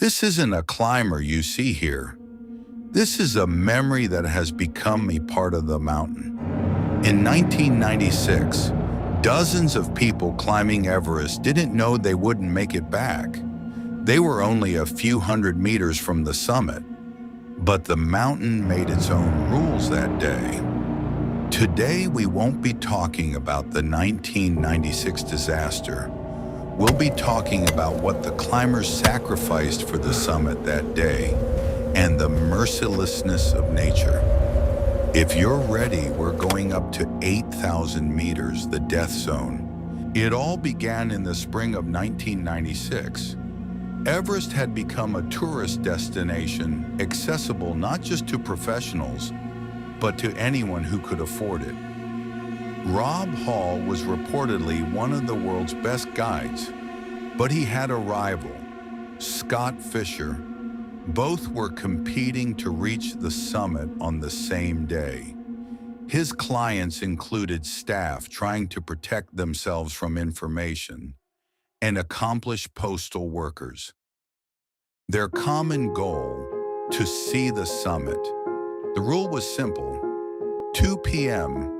This isn't a climber you see here. This is a memory that has become a part of the mountain. In 1996, dozens of people climbing Everest didn't know they wouldn't make it back. They were only a few hundred meters from the summit, but the mountain made its own rules that day. Today, we won't be talking about the 1996 disaster. We'll be talking about what the climbers sacrificed for the summit that day and the mercilessness of nature. If you're ready, we're going up to 8,000 meters, the death zone. It all began in the spring of 1996. Everest had become a tourist destination, accessible not just to professionals, but to anyone who could afford it. Rob Hall was reportedly one of the world's best guides, but he had a rival, Scott Fischer. Both were competing to reach the summit on the same day. His clients included staff trying to protect themselves from information and accomplished postal workers. Their common goal, to see the summit. The rule was simple: 2 p.m.,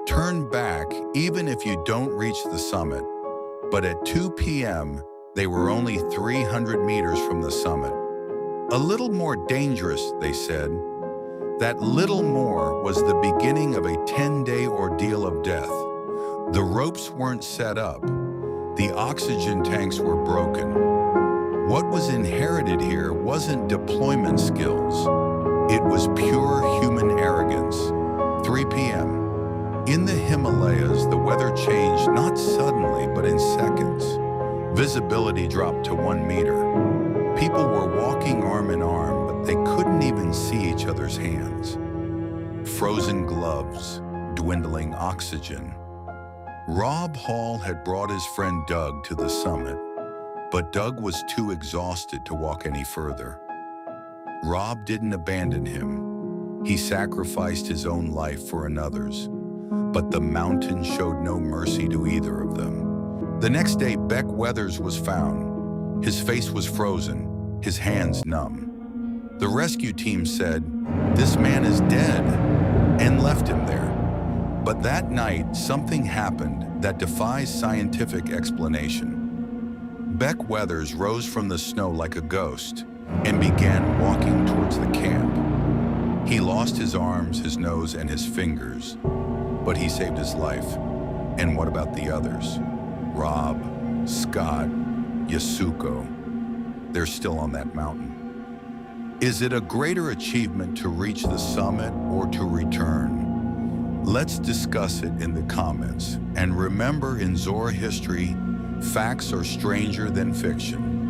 turn back even if you don't reach the summit. But at 2 p.m., they were only 300 meters from the summit. A little more dangerous, they said. That little more was the beginning of a 10-day ordeal of death. The ropes weren't set up. The oxygen tanks were broken. What was inherited here wasn't deployment skills. It was pure human arrogance. 3 p.m. In the Himalayas, the weather changed not suddenly, but in seconds. Visibility dropped to 1 meter. People were walking arm in arm, but they couldn't even see each other's hands. Frozen gloves, dwindling oxygen. Rob Hall had brought his friend Doug to the summit, but Doug was too exhausted to walk any further. Rob didn't abandon him. He sacrificed his own life for another's, but the mountain showed no mercy to either of them. The next day, Beck was found. His face was frozen, his hands numb. The rescue team said, "This man is dead," and left him there. But that night, something happened that defies scientific explanation. Beck rose from the snow like a ghost and began walking towards the camp. He lost his arms, his nose, and his fingers, but he saved his life. And what about the others? Rob, Scott, Yasuko. They're still on that mountain. Is it a greater achievement to reach the summit or to return? Let's discuss it in the comments. And remember, in Zora history, facts are stranger than fiction.